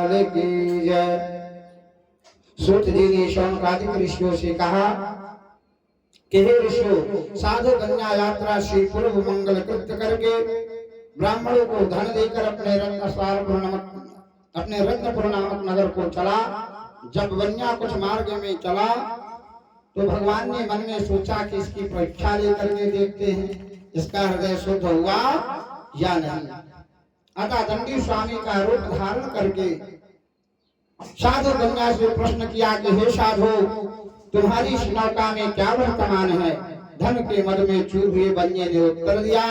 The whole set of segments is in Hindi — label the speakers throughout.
Speaker 1: लाल की जय। सूत जी ने शौनकादिक ऋषियों से कहा कि हे ऋषियों, साधु कन्या यात्रा से पूर्व मंगल कृत्य करके ब्राह्मणों को धन देकर अपने रत्नपुर नामक नगर को चला। जब बन्या कुछ मार्ग में चला तो भगवान ने मन में सोचा कि इसकी परीक्षा लेकर के देखते हैं इसका हृदय शुद्ध हुआ या नहीं। अतः दंडी स्वामी का रूप धारण करके साधु कन्या से प्रश्न किया कि हे साधु, तुम्हारी इस नौका में क्या वर्तमान है? धन के मद में चूर हुए बन्ये ने उत्तर दिया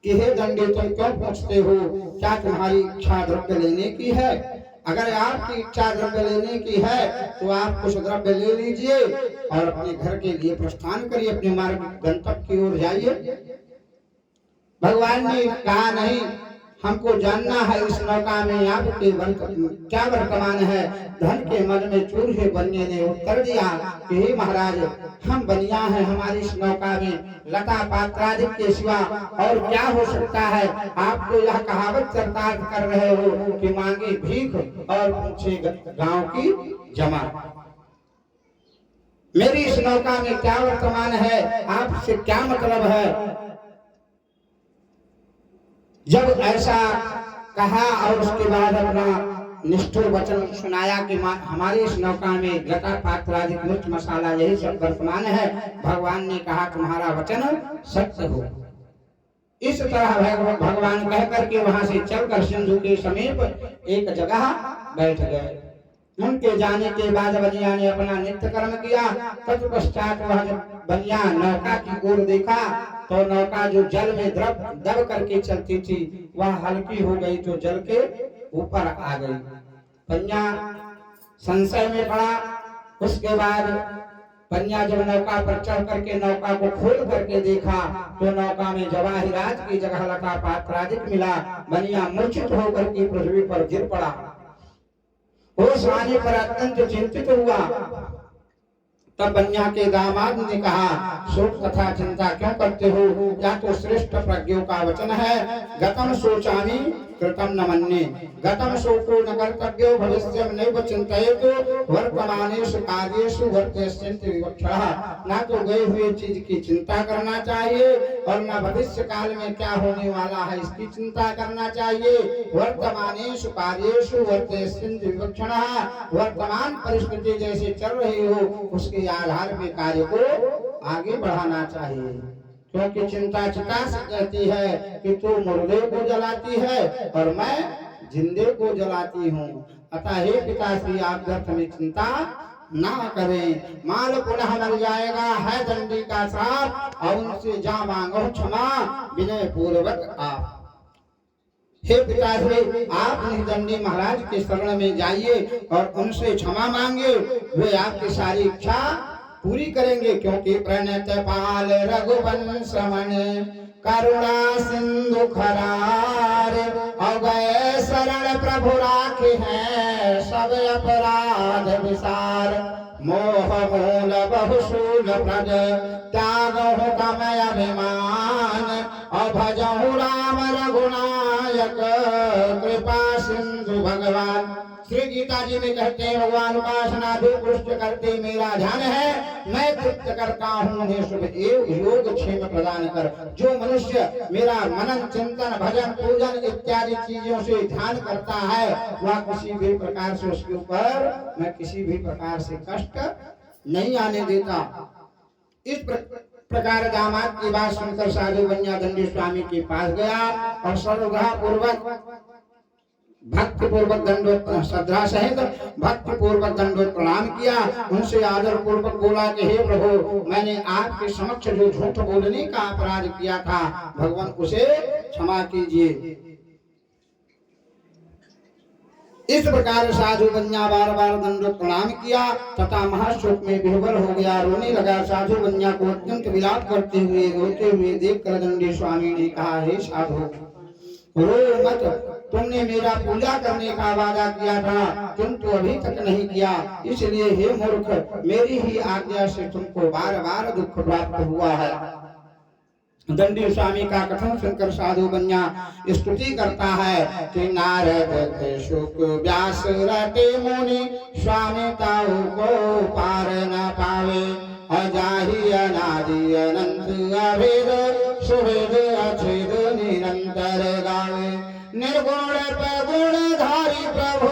Speaker 1: कि हे दंडी, तुम क्यों पूछते हो? क्या तुम्हारी इच्छा द्रव्य लेने की है? अगर आपकी इच्छा द्रव्य लेने की है तो आप कुछ द्रव्य ले लीजिए और अपने घर के लिए प्रस्थान करिए, अपने मार्ग गंतव्य की ओर जाइए। भगवान ने कहा नहीं, हमको जानना है इस नौका में आपके क्या वर्तमान है। धन के मन में चूर हुए बन्ये ने उत्तर दिया कि हे महाराज, हम बनिया हैं, हमारी इस नौका में लता पात्रादि के सिवा और क्या हो सकता है? आप तो यह कहावत चरितार्थ कर रहे हो कि मांगे भीख और पूछे गांव की जमा। मेरी इस नौका में क्या वर्तमान है, आपसे क्या मतलब है? जब ऐसा कहा और उसके बाद अपना निष्ठुर वचन सुनाया कि हमारी इस नौका में लता पात्रादि मिर्च मसाला यही सब वर्तमान है, भगवान ने कहा तुम्हारा वचन सत्य हो। इस तरह भगवान कह करके वहां से चलकर सिंधु के समीप एक जगह बैठ गए। उनके जाने के बाद बनिया ने अपना नित्य कर्म किया। तत्पश्चात वह बनिया नौका की ओर देखा तो नौका जो जल में दब करके चलती थी वह हल्की हो गई तो जल के ऊपर आ गई। बनिया संशय में पड़ा। उसके बाद बनिया जब नौका पर चढ़ करके नौका को खोल करके देखा तो नौका में जवाहिरात की जगह लता पात्रादिक मिला। बनिया मूर्छित होकर के पृथ्वी पर गिर पड़ा। होश आने पर अत्यंत चिंतित हुआ। तब बनिया के दामाद ने कहा, शोक तथा चिंता क्यों करते हो? यह तो श्रेष्ठ प्रज्ञों का वचन है। गतम शोचामि कृतम न मन्ये, गतम शोको न कर्तव्यो भविष्यं नैव चिन्तयेत्, वर्तमानेषु कार्येषु वर्तयन्ति विवक्षः। ना तो गए हुए चीज की चिंता करना चाहिए और न भविष्य काल में क्या होने वाला है इसकी चिंता करना चाहिए। वर्तमानेषु कार्येषु वर्तयन्ति विवक्षः, वर्तमान परिस्थिति जैसे चल रही हो उसके आधार में कार्य को आगे बढ़ाना चाहिए। क्योंकि चिंता चिता से कहती है कि तू मुर्दे को जलाती है और मैं जिंदे को जलाती हूँ। अतः हे पिताश्री, आप व्यर्थ में चिंता ना करें। माल पुनः मिल जाएगा है दंडी का श्राप और उनसे जा मांगो क्षमा विनय पूर्वक आप। हे पिताश्री, आप दंडी महाराज के शरण में जाइए और उनसे क्षमा मांगे, वे आपकी सारी इच्छा पूरी करेंगे। क्योंकि प्रणत पाल रघुवंश मन करुणा सिंधु खरार, अगय शरण प्रभु राखे हैं सब अपराध विसार। मोह मूल बहुशूल प्रज त्यागहु कमय अभिमान, अभजहु राम रघुनायक कृपा सिंधु भगवान। श्री गीता जी में कहते हैं भगवान उपासना भी पुष्ट करते मेरा ध्यान है, मैं तृप्त करता हूँ उन्हें शुभ योग क्षेम प्रदान कर। जो मनुष्य मेरा मनन चिंतन भजन पूजन इत्यादि चीजों से ध्यान करता है वह किसी भी प्रकार से उसके ऊपर मैं किसी भी प्रकार से कष्ट नहीं आने देता। इस प्रकार दामाद की बात सुनकर साधु बनिया दंडी स्वामी के पास गया और सर्वग्रह पूर्वक भक्ति पूर्वक दंडोत श्रद्धा सहित भक्ति पूर्वक दंडोत प्रणाम किया। उनसे आदर पूर्वक बोला कि हे प्रभु, मैंने आपके समक्ष जो झूठ बोलने का अपराध किया था भगवान उसे क्षमा कीजिए। इस प्रकार साधु बनिया बार बार दंडोत प्रणाम किया तथा महाशोक में विह्वल हो गया, रोने लगा। साधु बनिया को अत्यंत विलाप करते हुए रोते हुए देख कर दंडी स्वामी ने कहा, हे साधु रो मत, तुमने मेरा पूजा करने का वादा किया था किंतु अभी तक नहीं किया, इसलिए हे मूर्ख मेरी ही आज्ञा से तुमको बार बार दुख प्राप्त हुआ है। दंडी स्वामी का कथन सुनकर साधु बन्या स्तुति करता है कि नारद शुक व्यास रटे मुनि स्वामी ताऊ को पार न पावे अजाहि अनादि अनंत अभेद सुभेद अछेद निरंतर गावे निर्गुण पे गुणधारी प्रभु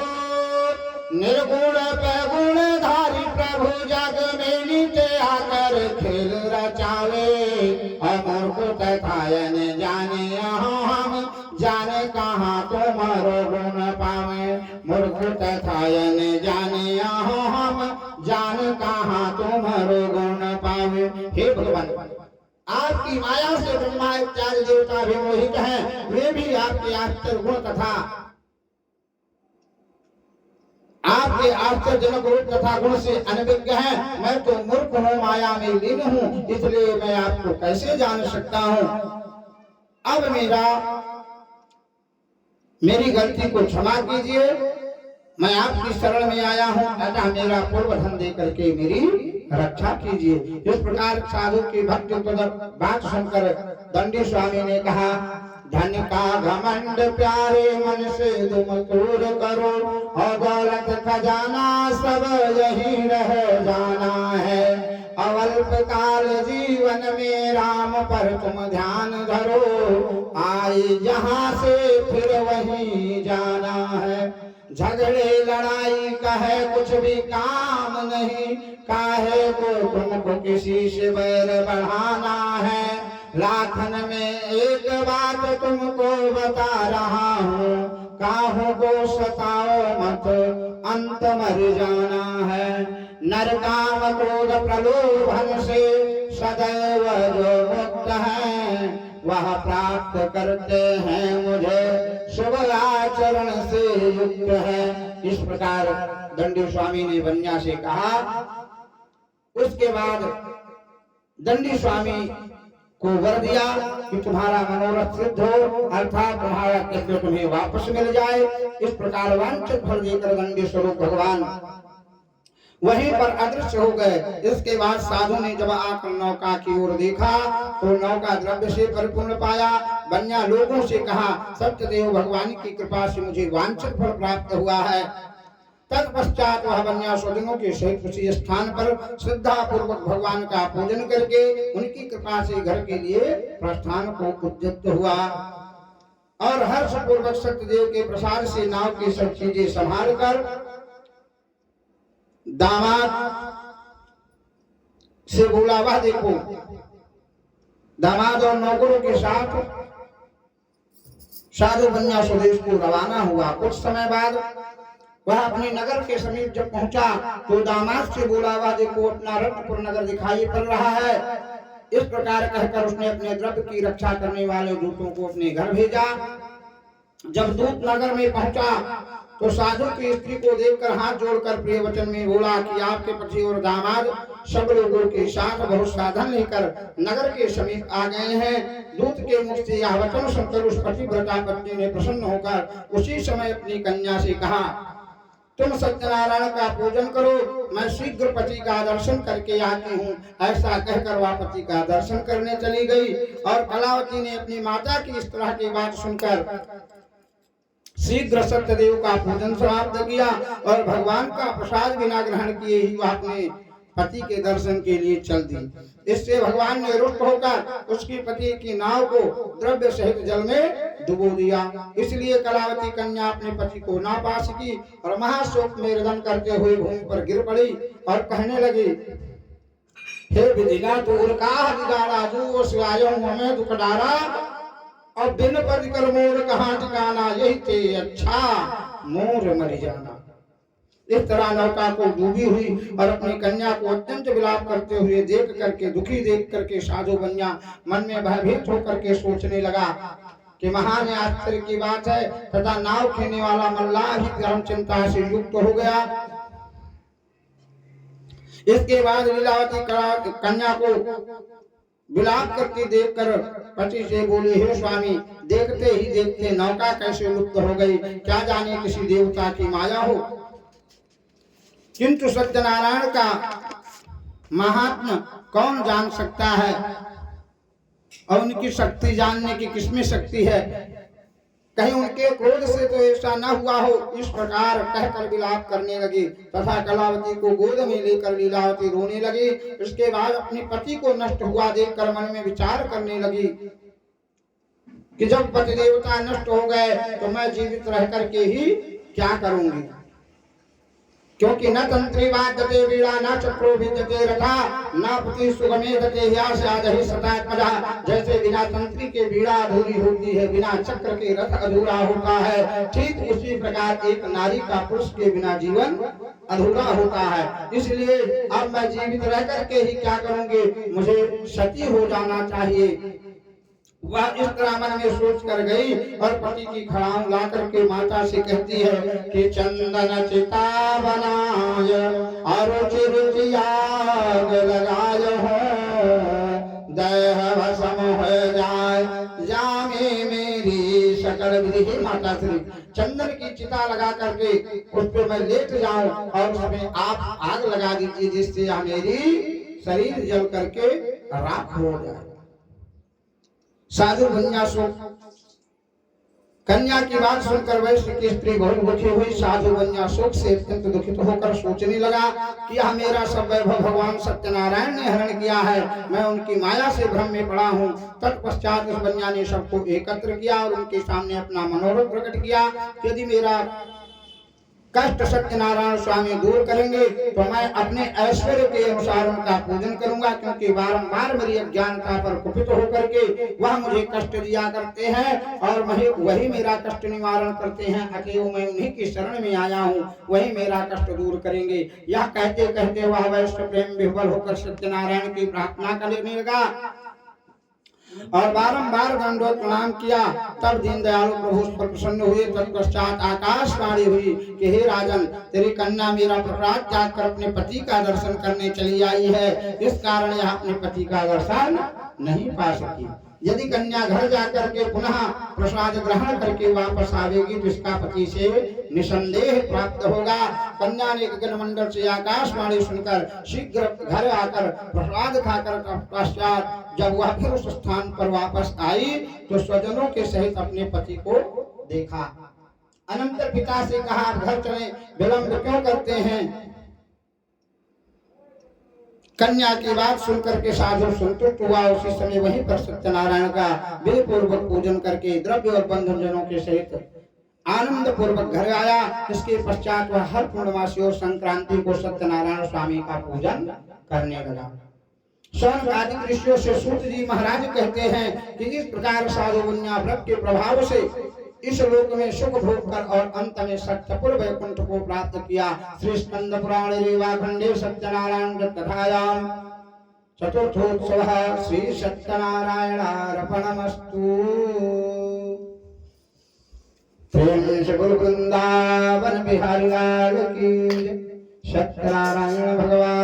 Speaker 1: निर्गुण पे गुणधारी प्रभु जग में नीचे आकर खेल रचावे अमूर्ख तथायन जाने यहाँ हम जाने कहाँ तुम्हारो गुण पावे मूर्ख तथायन जाने यहाँ हम जाने कहाँ तुम्हारो गुण पावे। हे भगवान, आपकी माया से ब्रह्मा इत्यादि देवता भी मोहित हैं, वे भी आपके आश्चर्य गुण तथा आपके आश्चर्यजनक रूप तथा गुण से अनभिज्ञ है। मैं तो मूर्ख हूँ, माया में लीन हूँ, इसलिए मैं आपको कैसे जान सकता हूँ। अब मेरी गलती को क्षमा कीजिए, मैं आपकी शरण में आया हूँ, अतः मेरा पूर्व धन दे करके मेरी रक्षा कीजिए। इस प्रकार साधु की भक्ति बात सुनकर दंडी स्वामी ने कहा, धन का घमंड प्यारे मन से तुम दूर करो और दौलत खजाना सब यही रह जाना है। अवल्प काल जीवन में राम पर तुम ध्यान धरो, आए जहाँ से फिर वहीं जाना है। झगड़े लड़ाई कहे कुछ भी काम नहीं, काहे को तुमको किसी से बैर बढ़ाना है। लाखन में एक बात तुमको बता रहा हूँ, काहू को सताओ मत, अंत मर जाना है। नर काम क्रोध प्रलोभन से सदैव जो मुक्त है, वह प्राप्त करते हैं मुझे, शुभ आचरण से युक्त है। इस प्रकार दंडी स्वामी ने बन्या से कहा। उसके बाद दंडी स्वामी को वर दिया कि तुम्हारा मनोरथ सिद्ध हो, अर्थात तुम्हारा यज्ञ तुम्हें वापस मिल जाए। इस प्रकार वांछित फल देकर दंडी स्वरूप भगवान वहीं पर अदृश्य हो गए। इसके बाद साधु ने जब आकर नौका की ओर देखा तो नौका द्रव्य से परिपूर्ण पाया। बन्या लोगों से कहा, सत्यदेव भगवान की कृपा से मुझे वांछित फल प्राप्त हुआ है। तत्पश्चात वह बन्या स्वजनों के सहित उसी स्थान पर श्रद्धा पूर्वक भगवान का पूजन करके उनकी कृपा से घर के लिए प्रस्थान को उद्युक्त हुआ और हर्ष पूर्वक सत्यदेव के प्रसाद से नाव की सब चीजें संभाल कर दामाद से बोला, वह देखो। दामाद और नौकरों के साथ साधु बन्या स्वदेश को रवाना हुआ। कुछ समय बाद वह अपने नगर के समीप जब पहुंचा तो दामाद से बोला, वह देखो अपना रत्नपुर नगर दिखाई पड़ रहा है। इस प्रकार कहकर उसने अपने द्रव्य की रक्षा करने वाले दूतों को अपने घर भेजा। जब दूत नगर में पहुंचा तो साधु की स्त्री को देखकर हाथ जोड़कर प्रिय वचन में बोला कि आपके पति और दामाद सब लोगों के साथ बहुत साधन लेकर नगर के समीप आ गए हैं। दूत के मुख से यह वचन सुनकर उस पतिव्रता पत्नी ने प्रसन्न होकर उसी समय अपनी कन्या से कहा, तुम सत्यनारायण का पूजन करो, मैं शीघ्र पति का दर्शन करके आती हूँ। ऐसा कहकर वह पति का दर्शन करने चली गई और कलावती ने अपनी माता की इस तरह की बात सुनकर शीघ्र सत्यदेव का पूजन समाप्त किया और भगवान का प्रसाद बिना ग्रहण किए ही वह अपने पति के दर्शन के लिए चल दी। इससे भगवान ने रुष्ट होकर उसकी पति की नाव को द्रव्य सहित जल में डुबो दिया। इसलिए कलावती कन्या अपने पति को ना पा सकी और महाशोक में रुदन करते हुए भूमि पर गिर पड़ी और कहने लगी, हे विधिना दूर का दिगाड़ा जो शिवायो हमें दुख डारा, अब दिन पद कर मोर कहाँ ठिकाना, यही ते अच्छा मोर मर जाना। इस तरह नौका को डूबी हुई और अपनी कन्या को अत्यंत विलाप करते हुए देख करके दुखी देख करके साधु बन्या मन में भयभीत होकर के सोचने लगा कि महान आश्चर्य की बात है। तथा नाव खेने वाला मल्लाह भी धर्म चिंता से युक्त हो गया। इसके बाद लीलावती कन्या को विलाप करके देखकर पति से बोली, हे स्वामी, देखते ही देखते नौका कैसे लुप्त हो गई, क्या जाने किसी देवता की माया हो। किंतु सत्यनारायण का महात्मा कौन जान सकता है। और उनकी शक्ति जानने की किसमें शक्ति है, कहीं उनके क्रोध से तो ऐसा न हुआ हो। इस प्रकार कहकर विलाप करने लगी तथा कलावती को गोद में लेकर लीलावती रोने लगी। इसके बाद अपने पति को नष्ट हुआ देखकर मन में विचार करने लगी कि जब पति देवता नष्ट हो गए तो मैं जीवित रह करके ही क्या करूंगी, क्योंकि न तंत्री वाद्यते वीणा न चक्रो विद्यते रथा न पति सुगमेधते ह्यास्यादहि सतात्मजा। जैसे बिना तंत्री के वीणा अधूरी होती है, बिना चक्र के रथ अधूरा होता है, ठीक उसी प्रकार एक नारी का पुरुष के बिना जीवन अधूरा होता है। इसलिए अब मैं जीवित रह करके ही क्या करूंगी, मुझे सती हो जाना चाहिए। वह इस तरह मन में सोच कर गई और पति की खड़ाऊ ला करके माता से कहती है कि चंदन चिता बनाय और रुचि आग लगाय हो, देह भस्म हो जाए जामे मेरी सकल विधि। माता श्री चंदन की चिता लगा करके उस पर मैं लेट जाऊं और उसमें आप आग लगा दीजिए, जिससे मेरी शरीर जल करके राख हो जाए। साधु बन्यासुक कन्या की बात सुनकर वैश्य की स्त्री बहुत दुखी हुई। साधु बन्यासुक से अत्यंत दुखित होकर सोचने लगा कि यह मेरा सब वैभव भगवान सत्यनारायण ने हरण किया है, मैं उनकी माया से भ्रम में पड़ा हूँ। तत्पश्चात उस बन्या ने सबको एकत्र किया और उनके सामने अपना मनोरथ प्रकट किया कि यदि मेरा कष्ट सत्यनारायण स्वामी दूर करेंगे तो मैं अपने ऐश्वर्य के अनुसार उनका पूजन करूंगा, क्योंकि बारंबार मेरी अज्ञानता पर कुपित होकर के वह मुझे कष्ट दिया करते हैं और वही मेरा कष्ट निवारण करते हैं। अतएव मैं उन्हीं की शरण में आया हूँ, वही मेरा कष्ट दूर करेंगे। यह कहते कहते वह वैश्य प्रेम विह्वल होकर सत्यनारायण की प्रार्थना करने लगा और बारंबार दंडवत प्रणाम किया। तब दीनदयालु प्रभु उस पर प्रसन्न हुए। तत्पश्चात आकाशवाणी हुई कि हे राजन, तेरी कन्या मेरा प्रसाद त्याग कर अपने पति का दर्शन करने चली आई है, इस कारण यह अपने पति का दर्शन नहीं पा सकी। यदि कन्या घर जाकर के पुनः प्रसाद ग्रहण करके वापस आवेगी तो इसका पति से निसंदेह प्राप्त होगा। कन्या ने गगनमंडल से आकाशवाणी सुनकर शीघ्र घर आकर प्रसाद खाकर पश्चात जब वह फिर उस स्थान पर वापस आई तो स्वजनों के सहित अपने पति को देखा। अनंतर पिता से कहा, घर चले, विलंब क्यों करते हैं। कन्या की बात सुनकर के साधु संतुष्ट हुआ। उसी समय वहीं पर सत्यनारायण का विधि पूर्वक पूजन करके द्रव्य और बंधन जनों के सहित आनंद पूर्वक घर आया। इसके पश्चात वह हर पूर्णमासी और संक्रांति को सत्यनारायण स्वामी का पूजन करने लगा। शौनकादिक ऋषियों से सूत जी महाराज कहते हैं कि इस प्रकार साधु बन्या व्रत के प्रभाव से इस लोक में सुख भोग कर और अंत में सत्यपुर वैकुंठ को प्राप्त किया। श्री स्कंद पुराण रेवा खंडे सत्यनारायण कथायाम चतुर्थोत्सव श्री सत्यनारायणार्पणमस्तु। प्रेमेश गुरु वृंदावन बिहारी लाल की। सत्यनारायण भगवान